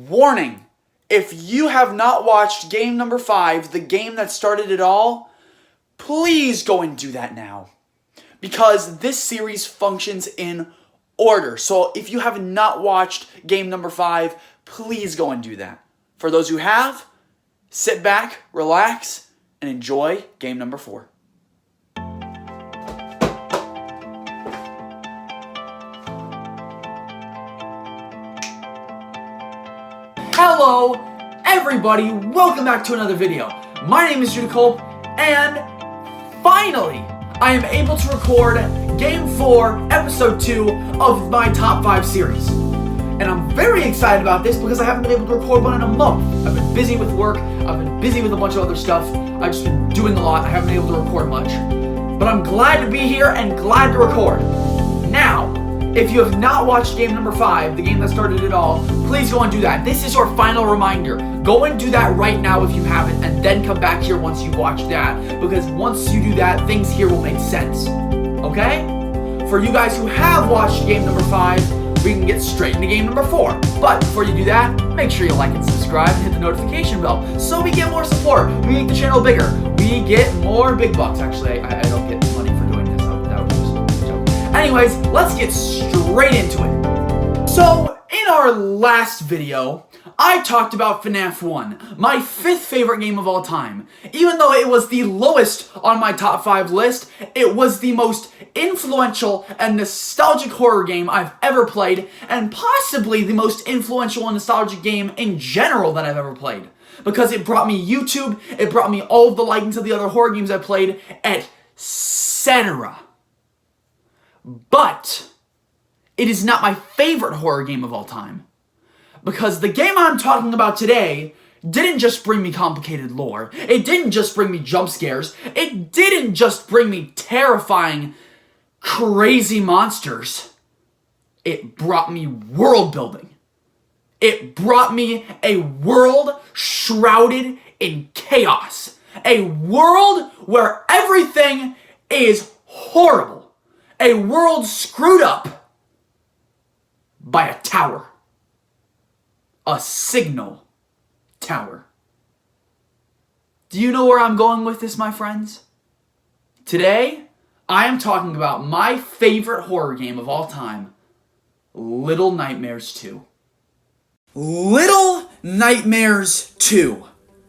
Warning, if you have not watched game number 5, the game that started it all, please go and do that now. Because this series functions in order. So if you have not watched game number 5, please go and do that. For those who have, sit back, relax, and enjoy game number 4. Hello, everybody. Welcome back to another video. My name is Judah Culp, and finally, I am able to record Game 4, Episode 2 of my Top 5 series. And I'm very excited about this because I haven't been able to record one in a month. I've been busy with work, I've been busy with a bunch of other stuff, I've just been doing a lot, I haven't been able to record much. But I'm glad to be here and glad to record. Now, if you have not watched game number 5, the game that started it all, please go and do that. This is your final reminder. Go and do that right now if you haven't, and then come back here once you watch that, because once you do that, things here will make sense. Okay? For you guys who have watched game number 5, we can get straight into game number 4. But before you do that, make sure you like and subscribe and hit the notification bell so we get more support. We make the channel bigger. We get more big bucks. Actually, I don't get money for doing this. That was just a joke. Anyways, let's get straight into it. So, in our last video, I talked about FNAF 1, my 5th favorite game of all time. Even though it was the lowest on my top 5 list, it was the most influential and nostalgic horror game I've ever played, and possibly the most influential and nostalgic game in general that I've ever played. Because it brought me YouTube, it brought me all of the likings of the other horror games I played, etc. But it is not my favorite horror game of all time. Because the game I'm talking about today didn't just bring me complicated lore. It didn't just bring me jump scares. It didn't just bring me terrifying, crazy monsters. It brought me world building. It brought me a world shrouded in chaos. A world where everything is horrible. A world screwed up by a tower. A signal tower. Do you know where I'm going with this, my friends? Today, I am talking about my favorite horror game of all time, Little Nightmares 2. Little Nightmares 2.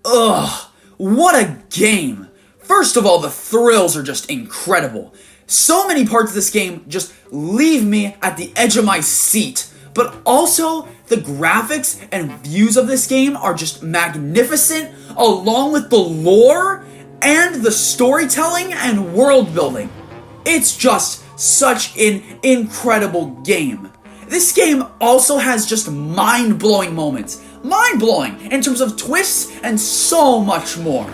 Ugh, what a game. First of all, the thrills are just incredible. So many parts of this game just leave me at the edge of my seat. But also, the graphics and views of this game are just magnificent, along with the lore and the storytelling and world building. It's just such an incredible game. This game also has just mind-blowing moments. Mind-blowing in terms of twists and so much more.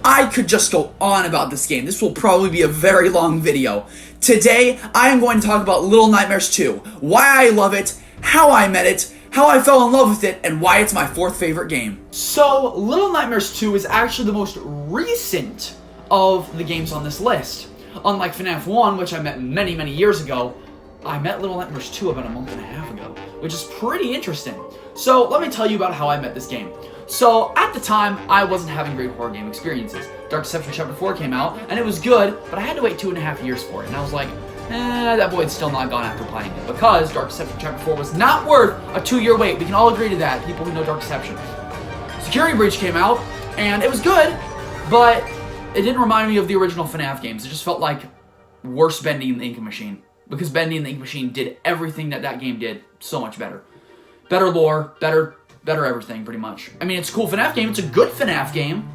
I could just go on about this game. This will probably be a very long video. Today, I am going to talk about Little Nightmares 2, why I love it, how I met it, how I fell in love with it, and why it's my 4th favorite game. So, Little Nightmares 2 is actually the most recent of the games on this list. Unlike FNAF 1, which I met many, many years ago, I met Little Nightmares 2 about a month and a half ago, which is pretty interesting. So, let me tell you about how I met this game. So, at the time, I wasn't having great horror game experiences. Dark Deception Chapter 4 came out, and it was good, but I had to wait 2.5 years for it, and I was like, that boy's still not gone after playing it, because Dark Deception Chapter 4 was not worth a 2-year wait. We can all agree to that, people who know Dark Deception. Security Breach came out, and it was good, but it didn't remind me of the original FNAF games. It just felt like worse Bendy and the Ink Machine, because Bendy and the Ink Machine did everything that game did so much better. Better lore, better everything, pretty much. I mean, it's a cool FNAF game, it's a good FNAF game,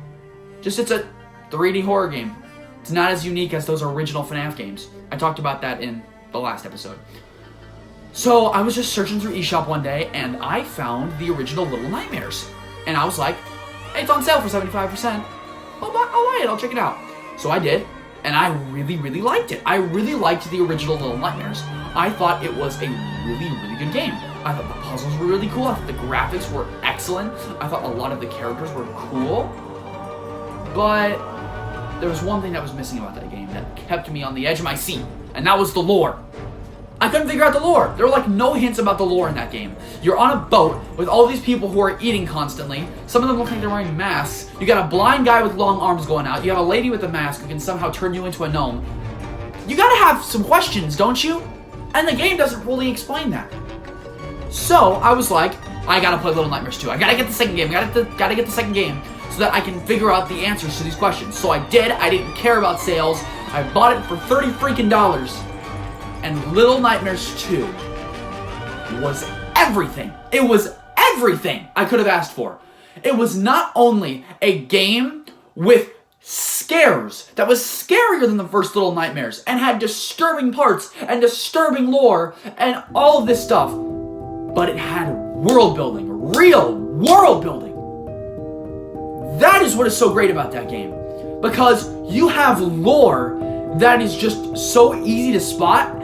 just it's a 3D horror game. It's not as unique as those original FNAF games. I talked about that in the last episode. So, I was just searching through eShop one day, and I found the original Little Nightmares. And I was like, hey, it's on sale for 75%. I'll buy it, I'll check it out. So I did, and I really, really liked it. I really liked the original Little Nightmares. I thought it was a really, really good game. I thought the puzzles were really cool. I thought the graphics were excellent. I thought a lot of the characters were cool. But there was one thing that was missing about that game that kept me on the edge of my seat, and that was the lore. I couldn't figure out the lore. There were like no hints about the lore in that game. You're on a boat with all these people who are eating constantly. Some of them look like they're wearing masks. You got a blind guy with long arms going out. You have a lady with a mask who can somehow turn you into a gnome. You gotta have some questions, don't you? And the game doesn't really explain that. So I was like, I gotta play Little Nightmares 2. I gotta get the second game. Gotta get the second game so that I can figure out the answers to these questions. So I did. I didn't care about sales. I bought it for $30 freaking. And Little Nightmares 2 was everything. It was everything I could have asked for. It was not only a game with scares that was scarier than the first Little Nightmares and had disturbing parts and disturbing lore and all of this stuff, but it had world building, real world building. That is what is so great about that game, because you have lore that is just so easy to spot,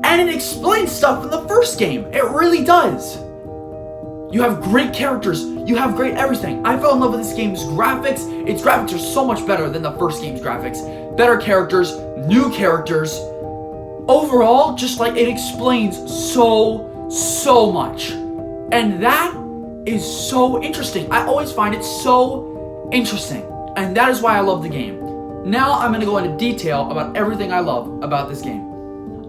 and it explains stuff in the first game. It really does. You have great characters. You have great everything. I fell in love with this game's graphics. Its graphics are so much better than the first game's graphics. Better characters, new characters. Overall, just like it explains so much. And that is so interesting. I always find it so interesting. And that is why I love the game. Now I'm going to go into detail about everything I love about this game.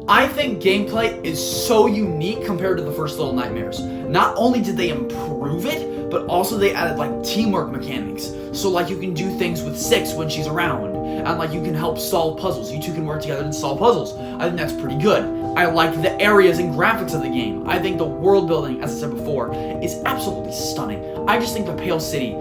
I think gameplay is so unique compared to the first Little Nightmares. Not only did they improve it, but also they added like teamwork mechanics. So like you can do things with Six when she's around, and like you can help solve puzzles. You two can work together to solve puzzles. I think that's pretty good. I like the areas and graphics of the game. I think the world building, as I said before, is absolutely stunning. I just think the Pale City,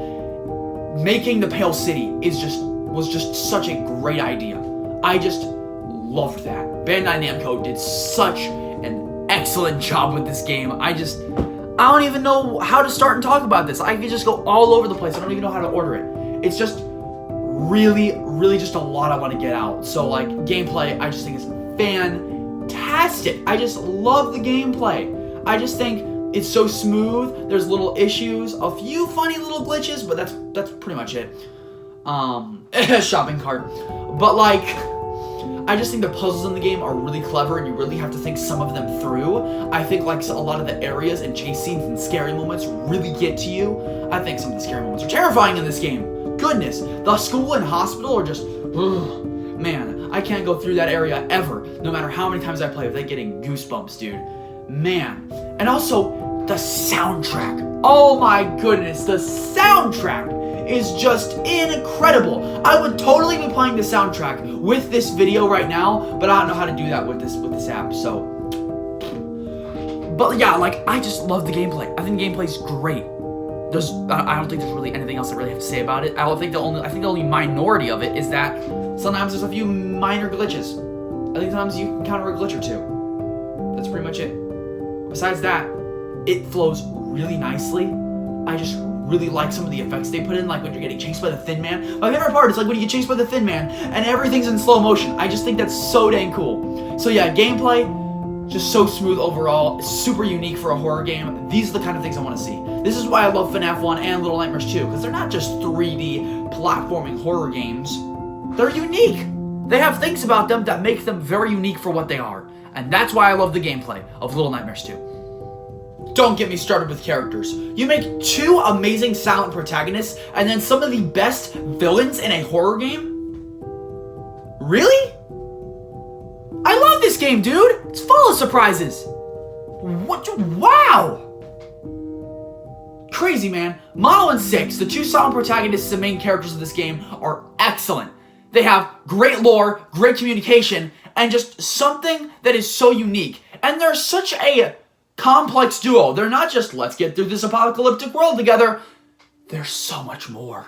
making the Pale City was just such a great idea. I just loved that. Bandai Namco did such an excellent job with this game. I don't even know how to start and talk about this. I could just go all over the place. I don't even know how to order it. It's just really just a lot I want to get out. So like gameplay, I just think is fantastic. I just love the gameplay. I just think it's so smooth. There's little issues, a few funny little glitches, but that's pretty much it. Shopping cart. But like, I just think the puzzles in the game are really clever, and you really have to think some of them through. I think like a lot of the areas and chase scenes and scary moments really get to you. I think some of the scary moments are terrifying in this game. Goodness, the school and hospital are just, man, I can't go through that area ever, no matter how many times I play without getting goosebumps, dude. Man. And also, the soundtrack. Oh my goodness, the soundtrack is just incredible. I would totally be playing the soundtrack with this video right now, but I don't know how to do that with this app, so. But yeah, like, I just love the gameplay. I think the gameplay's great. I don't think there's really anything else I really have to say about it. I think the only minority of it is that sometimes there's a few minor glitches. I think sometimes you encounter a glitch or two. That's pretty much it. Besides that, it flows really nicely. I just really like some of the effects they put in, like when you're getting chased by the Thin Man. My favorite part is like when you get chased by the Thin Man and everything's in slow motion. I just think that's so dang cool. So yeah, gameplay, just so smooth overall, super unique for a horror game. These are the kind of things I want to see. This is why I love FNAF 1 and Little Nightmares 2, because they're not just 3D platforming horror games. They're unique. They have things about them that make them very unique for what they are. And that's why I love the gameplay of Little Nightmares 2. Don't get me started with characters. You make two amazing silent protagonists and then some of the best villains in a horror game? Really? I love this game, dude! It's full of surprises! What? Wow! Crazy, man. Mono and Six, the two silent protagonists and main characters of this game, are excellent. They have great lore, great communication, and just something that is so unique. And they're such a complex duo. They're not just, let's get through this apocalyptic world together. There's so much more.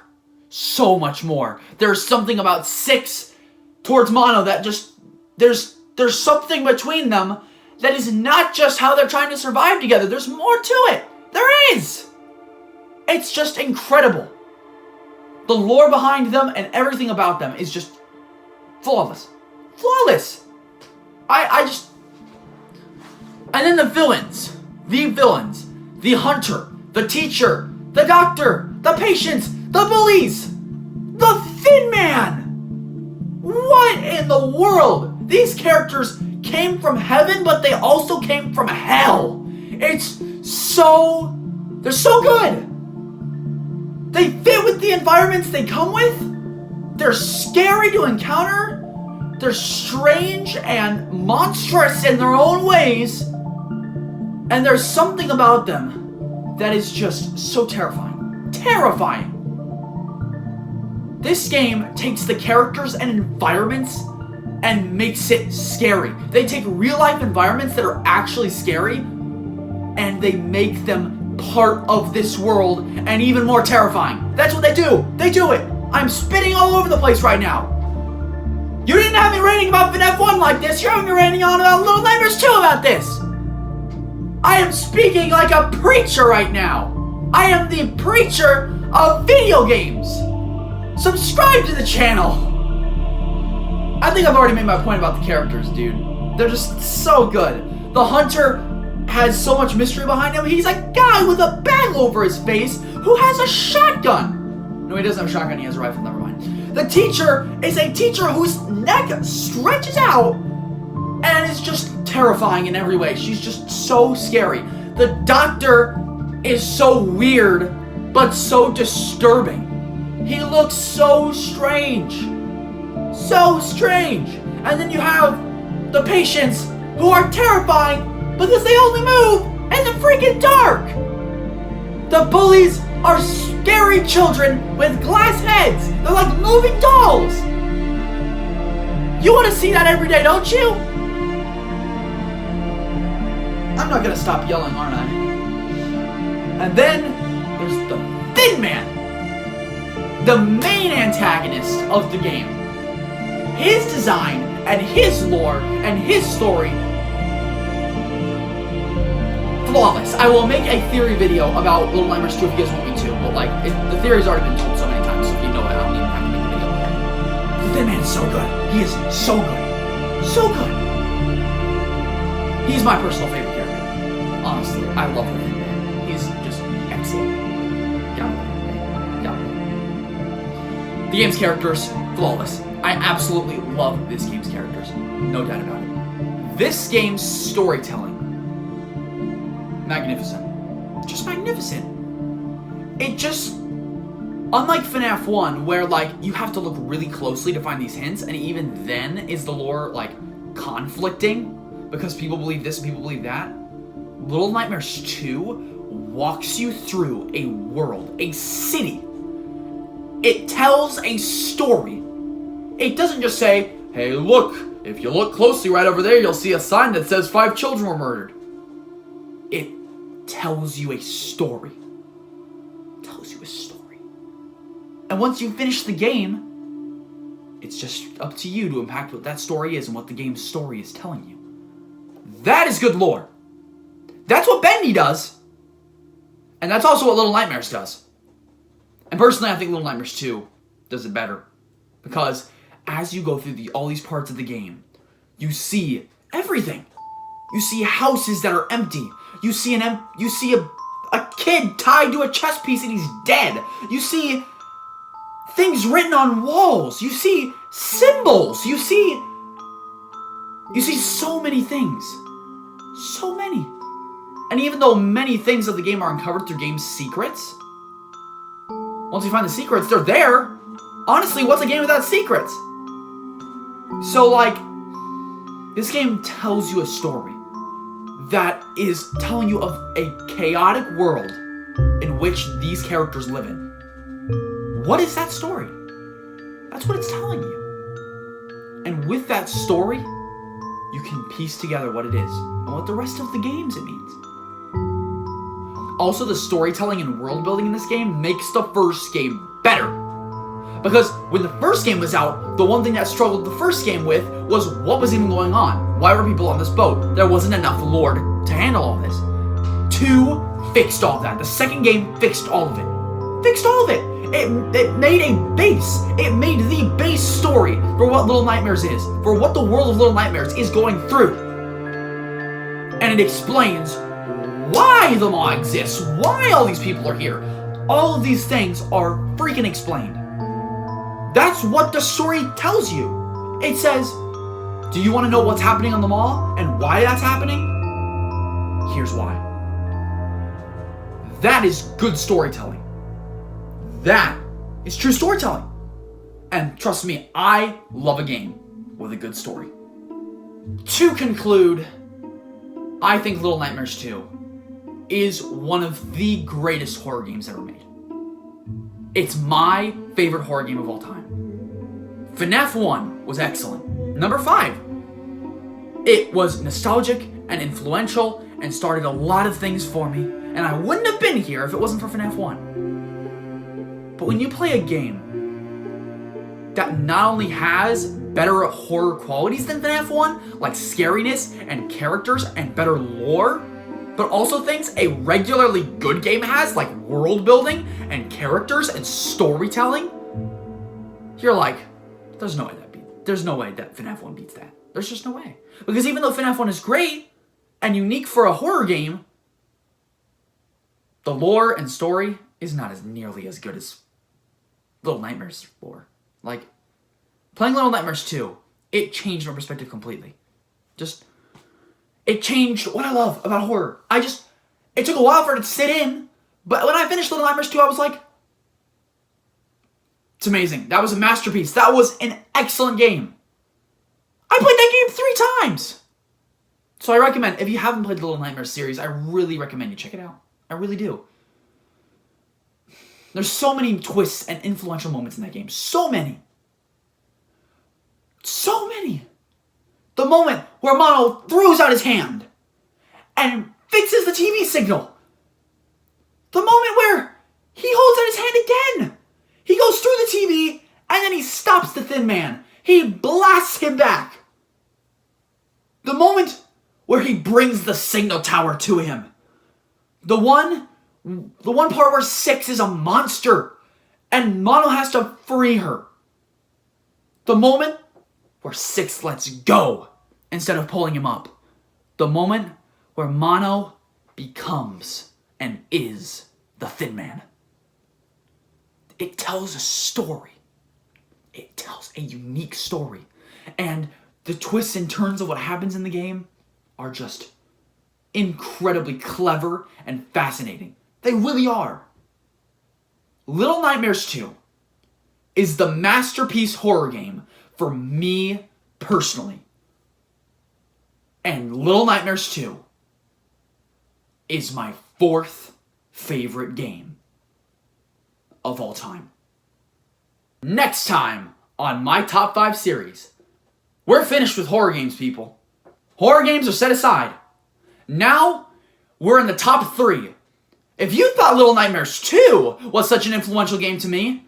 So much more. There's something about Six towards Mono that just, there's something between them that is not just how they're trying to survive together. There's more to it. There is. It's just incredible. The lore behind them and everything about them is just flawless. Flawless. I just... And then the villains. The hunter, the teacher, the doctor, the patients, the bullies, the Thin Man. What in the world? These characters came from heaven, but they also came from hell. They're so good. They fit with the environments they come with. They're scary to encounter. They're strange and monstrous in their own ways. And there's something about them that is just so terrifying. Terrifying. This game takes the characters and environments and makes it scary. They take real life environments that are actually scary and they make them part of this world and even more terrifying. That's what they do. They do it. I'm spitting all over the place right now. You didn't have me ranting about FNAF 1 like this. You're having me ranting on about Little Nightmares 2 about this. I am speaking like a preacher right now. I am the preacher of video games. Subscribe to the channel. I think I've already made my point about the characters, dude. They're just so good. The hunter has so much mystery behind him. He's a guy with a bag over his face who has a shotgun. No, he doesn't have a shotgun. He has a rifle. Never mind. The teacher is a teacher whose neck stretches out and is just terrifying in every way. She's just so scary. The doctor is so weird, but so disturbing. He looks so strange. So strange. And then you have the patients who are terrifying because they only move in the freaking dark. The bullies are scary children with glass heads. They're like moving dolls. You want to see that every day, don't you? I'm not gonna stop yelling, aren't I? And then there's the Thin Man, the main antagonist of the game. His design and his lore and his story, flawless. I will make a theory video about Little Nightmares 2 if you guys want me to, but like, the theory's already been told so many times, so if you know it, I don't even have to make a video. The Thin Man is so good. He is so good. So good. He's my personal favorite character. Honestly, I love the Thin Man. He's just excellent. Yeah. The game's characters, flawless. I absolutely love this game's characters. No doubt about it. This game's storytelling, magnificent. Just magnificent. It just, unlike FNAF 1, where like you have to look really closely to find these hints, and even then is the lore like conflicting because people believe this and people believe that. Little Nightmares 2 walks you through a world, a city. It tells a story. It doesn't just say, hey look, if you look closely right over there, you'll see a sign that says 5 children were murdered. It tells you a story. It tells you a story. And once you finish the game, it's just up to you to impact what that story is and what the game's story is telling you. That is good lore. That's what Bendy does. And that's also what Little Nightmares does. And personally, I think Little Nightmares 2 does it better. Because as you go through all these parts of the game, you see everything. You see houses that are empty. You see a kid tied to a chess piece and he's dead. You see things written on walls. You see symbols. You see so many things. So many. And even though many things of the game are uncovered through game's secrets, once you find the secrets, they're there. Honestly, what's a game without secrets? So, like, this game tells you a story that is telling you of a chaotic world in which these characters live in. What is that story? That's what it's telling you. And with that story, you can piece together what it is and what the rest of the games it means. Also, the storytelling and world building in this game makes the first game better. Because when the first game was out, the one thing that struggled the first game with was what was even going on. Why were people on this boat? There wasn't enough lore to handle all this. 2 fixed all that. The second game fixed all of it. Fixed all of it. It made a base. It made the base story for what Little Nightmares is. For what the world of Little Nightmares is going through. And it explains why the law exists. Why all these people are here. All of these things are freaking explained. That's what the story tells you. It says, Do you want to know what's happening on the mall and why that's happening? Here's why. That is good storytelling. That is true storytelling. And trust me, I love a game with a good story. To conclude, I think Little Nightmares 2 is one of the greatest horror games ever made. It's my favorite horror game of all time. FNAF 1 was excellent. Number 5. It was nostalgic and influential and started a lot of things for me, and I wouldn't have been here if it wasn't for FNAF 1. But when you play a game that not only has better horror qualities than FNAF 1, like scariness and characters and better lore, but also things a regularly good game has, like world building and characters and storytelling, you're like, there's no way that FNAF 1 beats that. There's just no way. Because even though FNAF 1 is great and unique for a horror game, the lore and story is not as nearly as good as Little Nightmares lore. Like, playing Little Nightmares 2, it changed my perspective completely. It changed what I love about horror. It took a while for it to sit in, but when I finished Little Nightmares 2, I was like, it's amazing. That was a masterpiece. That was an excellent game. I played that game 3 times. So I recommend, if you haven't played the Little Nightmares series, I really recommend you check it out. I really do. There's so many twists and influential moments in that game. So many. So many. The moment where Mono throws out his hand and fixes the TV signal. The moment where he holds out his hand again. He goes through the TV and then he stops the Thin Man. He blasts him back. The moment where he brings the signal tower to him. The one part where Six is a monster and Mono has to free her. The moment where Six lets go instead of pulling him up. The moment where Mono becomes and is the Thin Man. It tells a story. It tells a unique story. And the twists and turns of what happens in the game are just incredibly clever and fascinating. They really are. Little Nightmares 2 is the masterpiece horror game for me personally. And Little Nightmares 2 is my 4th favorite game of all time. Next time on my top 5 series, we're finished with horror games, people. Horror games are set aside. Now, we're in the top 3. If you thought Little Nightmares 2 was such an influential game to me,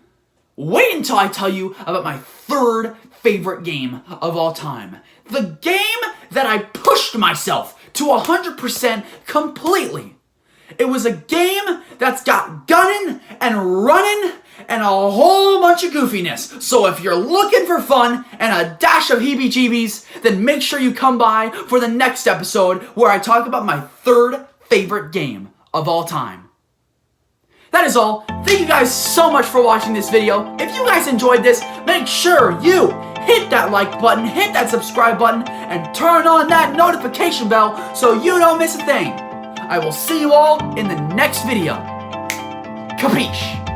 wait until I tell you about my 3rd favorite game of all time. The game that I pushed myself to 100% completely. It was a game that's got gunning and running and a whole bunch of goofiness. So if you're looking for fun and a dash of heebie-jeebies, then make sure you come by for the next episode where I talk about my 3rd favorite game of all time. That is all. Thank you guys so much for watching this video. If you guys enjoyed this, make sure you hit that like button, hit that subscribe button, and turn on that notification bell so you don't miss a thing. I will see you all in the next video. Capiche?